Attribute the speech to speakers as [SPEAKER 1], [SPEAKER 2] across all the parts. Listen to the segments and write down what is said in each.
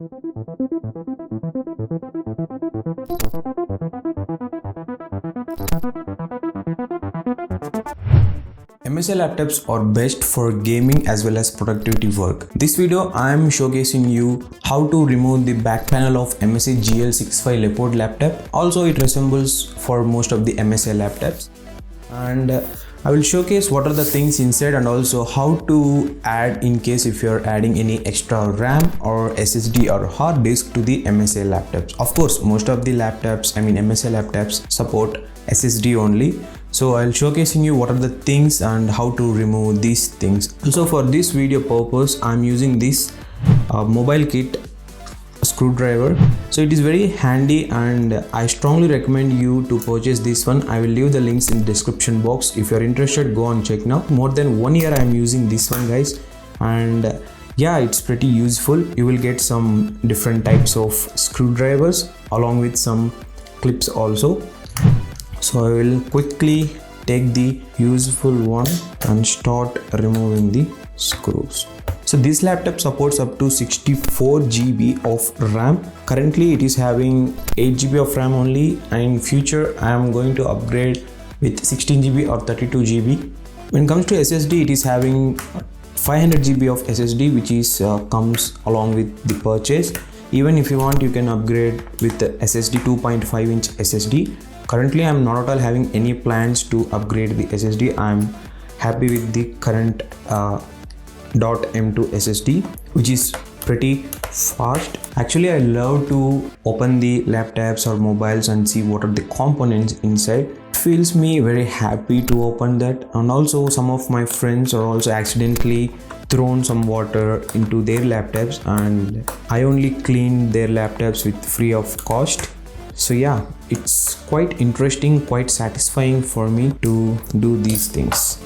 [SPEAKER 1] MSI laptops are best for gaming as well as productivity work. This video I am showcasing you how to remove the back panel of MSI GL65 Leopard laptop. Also it resembles for most of the MSI laptops, and I will showcase what are the things inside and also how to add in case if you are adding any extra RAM or SSD or hard disk to the MSI laptops. Of course most of the laptops, MSI laptops support SSD only. So I'll showcasing you what are the things and how to remove these things. Also for this video purpose I'm using this mobile kit screwdriver. So it is very handy and I strongly recommend you to purchase this one. I will leave the links in the description box. If you're interested, go and check now. More than 1 year I am using this one, guys, and yeah, it's pretty useful. You will get some different types of screwdrivers along with some clips also. So I will quickly take the useful one and start removing the screws. So this laptop supports up to 64 GB of RAM. Currently it is having 8 GB of RAM only, and in future I am going to upgrade with 16 GB or 32 GB. When it comes to SSD, it is having 500 GB of SSD, which is comes along with the purchase. Even if you want, you can upgrade with the SSD 2.5 inch SSD. Currently I am not at all having any plans to upgrade the SSD. I am happy with the current .m2 SSD, which is pretty fast. Actually I love to open the laptops or mobiles and see what are the components inside. It feels me very happy to open that. And also some of my friends are also accidentally thrown some water into their laptops, and I only clean their laptops with free of cost. So yeah, it's quite interesting, quite satisfying for me to do these things.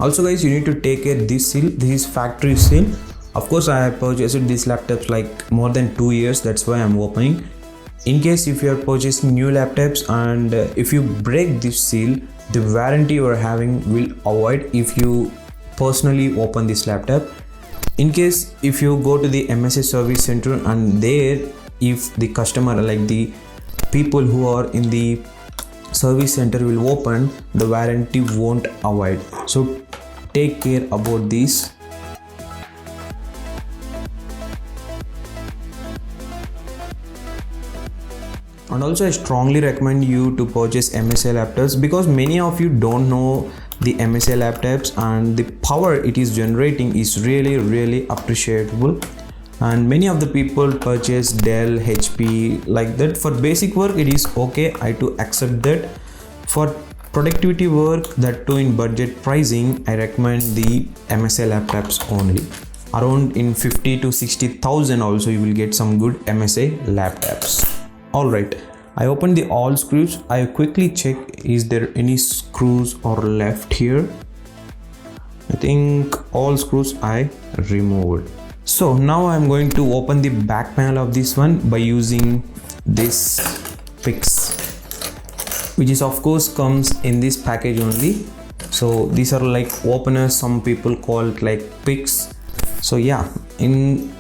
[SPEAKER 1] Also guys, you need to take care this seal. This is factory seal. Of course I have purchased these laptops like more than 2 years, that's why I'm opening. In case if you are purchasing new laptops and if you break this seal, the warranty you are having will avoid if you personally open this laptop. In case if you go to the MSI service center and there if the customer, like the people who are in the service center will open, the warranty won't avoid. So take care about this. And also I strongly recommend you to purchase MSI laptops, because many of you don't know the MSI laptops and the power it is generating is really appreciable. And many of the people purchase Dell, HP like that. For basic work it is okay, I do accept that. For productivity work, that too in budget pricing, I recommend the MSI laptops only. Around in 50 to 60,000 also you will get some good MSI laptops. Alright, I opened the all screws. I quickly check is there any screws or left here. I think all screws I removed. So now I'm going to open the back panel of this one by using this picks, which is of course comes in this package only. So these are like openers, some people call it like picks. So yeah, in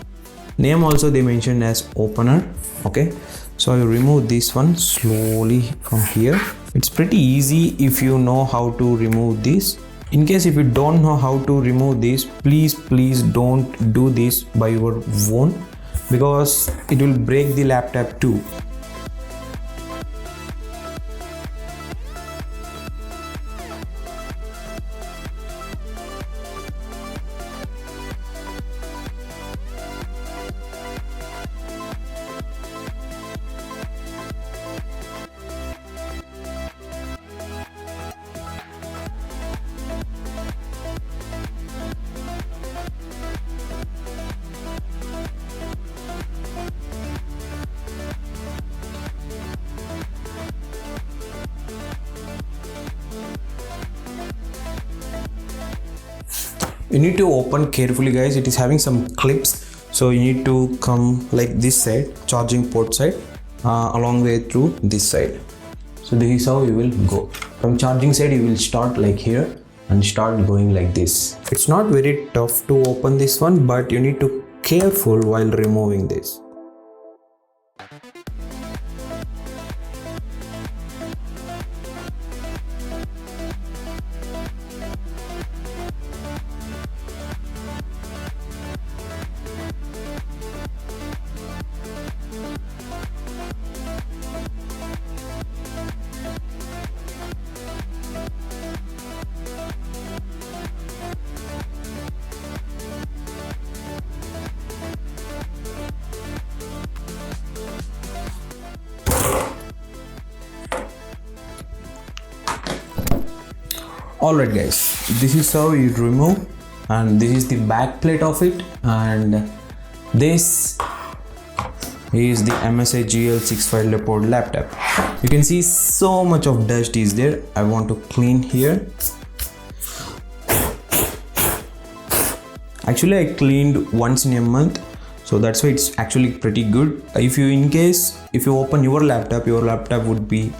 [SPEAKER 1] name also they mentioned as opener. Okay, so I remove this one slowly from here. It's pretty easy if you know how to remove this. In case if you don't know how to remove this, please don't do this by your own, because it will break the laptop too. You need to open carefully, guys. It is having some clips, So you need to come like this side, charging port side, along way through this side. So this is how you will go. From charging side you will start like here and start going like this. It's not very tough to open this one, but you need to careful while removing this. Alright guys, this is how you remove, and this is the back plate of it, and this is the MSI GL65 Leopard laptop. You can see so much of dust is there. I want to clean here. Actually I cleaned once in a month, so that's why it's actually pretty good. If you open your laptop would be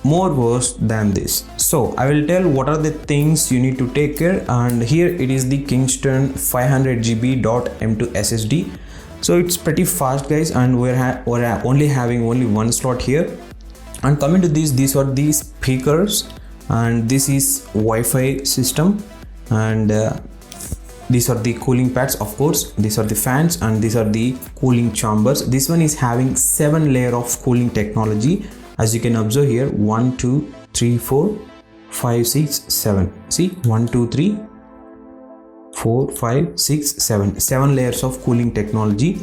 [SPEAKER 1] more worse than this. So I will tell what are the things you need to take care, and here it is the Kingston 500GB .M2 SSD. So it's pretty fast guys, and we're only having one slot here. And coming to this, these are the speakers, and this is Wi-Fi system, and these are the cooling pads, of course. These are the fans, and these are the cooling chambers. This one is having 7 layer of cooling technology. As you can observe here, 1 2 3 4 5 6 7. See, 1 2 3 4 5 6 7 layers of cooling technology.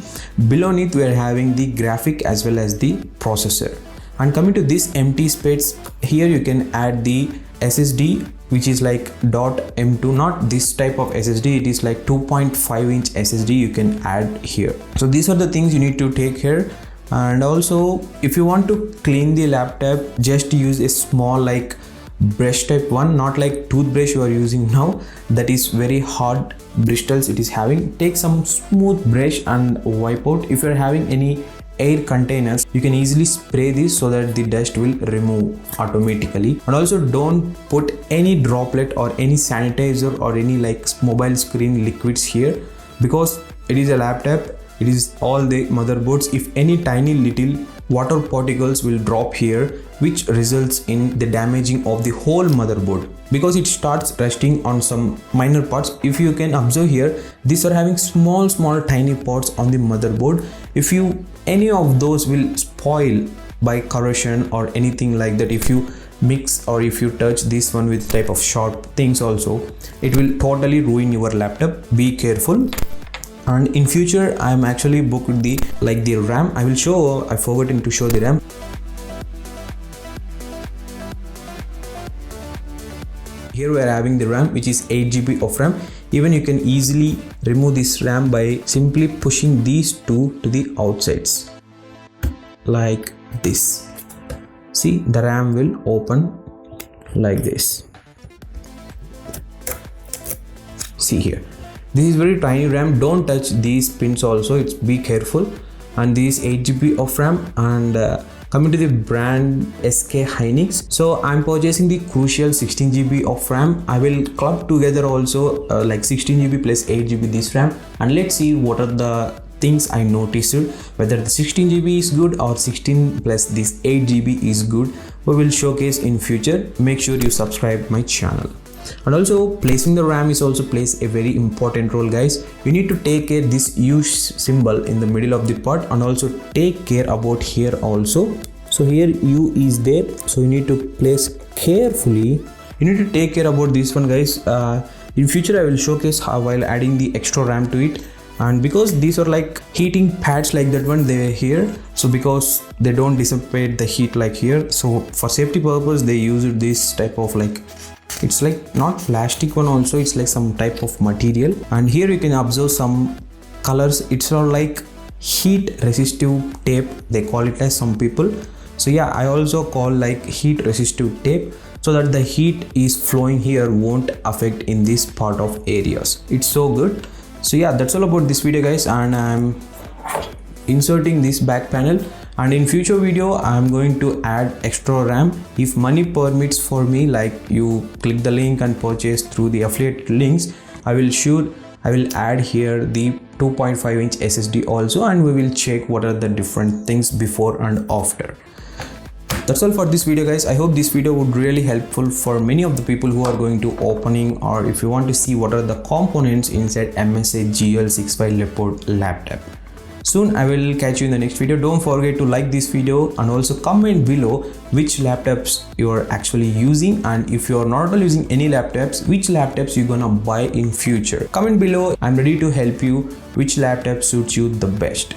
[SPEAKER 1] Below it we are having the graphic as well as the processor. And coming to this empty space, here you can add the SSD, which is like .M2, not this type of SSD, it is like 2.5-inch SSD you can add here. So these are the things you need to take here. And also if you want to clean the laptop, just use a small like brush type one, not like toothbrush you are using now, that is very hard bristles it is having. Take some smooth brush and wipe out. If you are having any air containers, you can easily spray this so that the dust will remove automatically. And also don't put any droplet or any sanitizer or any like mobile screen liquids here, because it is a laptop, it is all the motherboards. If any tiny little water particles will drop here, which results in the damaging of the whole motherboard, because it starts rusting on some minor parts. If you can observe here, these are having small tiny parts on the motherboard. If any of those will spoil by corrosion or anything like that, if you mix or if you touch this one with type of sharp things also, it will totally ruin your laptop. Be careful. And in future I am actually booked the RAM. I will show, I forgotten to show the RAM. Here we are having the RAM, which is 8GB of RAM. Even you can easily remove this RAM by simply pushing these two to the outsides like this. See, the RAM will open like this. See here, this is very tiny RAM. Don't touch these pins also, it's be careful. And this 8GB of RAM. And coming to the brand SK Hynix, so I'm purchasing the crucial 16GB of RAM. I will club together also like 16GB plus 8GB this RAM, and let's see what are the things I noticed, whether the 16GB is good or 16 plus this 8GB is good. We will showcase in future. Make sure you subscribe my channel. And also placing the RAM is also plays a very important role guys. You need to take care this U symbol in the middle of the part, and also take care about here also. So here U is there, so you need to place carefully. You need to take care about this one guys. In future I will showcase how while adding the extra RAM to it. And because these are like heating pads like that one, they are here, so because they don't dissipate the heat like here, so for safety purpose they use this type of like, it's like not plastic one also, it's like some type of material. And here you can observe some colors. It's all like heat resistive tape, they call it as some people. So yeah, I also call like heat resistive tape, so that the heat is flowing here won't affect in this part of areas. It's so good. So yeah, that's all about this video guys, and I'm inserting this back panel, and in future video I am going to add extra RAM if money permits for me, like you click the link and purchase through the affiliate links. I will add here the 2.5-inch SSD also, and we will check what are the different things before and after. That's all for this video, guys. I hope this video would really helpful for many of the people who are going to opening, or if you want to see what are the components inside MSI GL65 Leopard laptop. Soon I will catch you in the next video. Don't forget to like this video and also comment below which laptops you are actually using, and if you are not using any laptops, which laptops you're gonna buy in future. Comment below. I'm ready to help you which laptop suits you the best.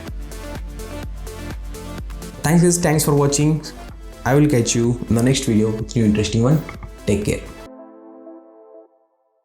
[SPEAKER 1] Thanks guys, thanks for watching. I will catch you in the next video with new interesting one. Take care.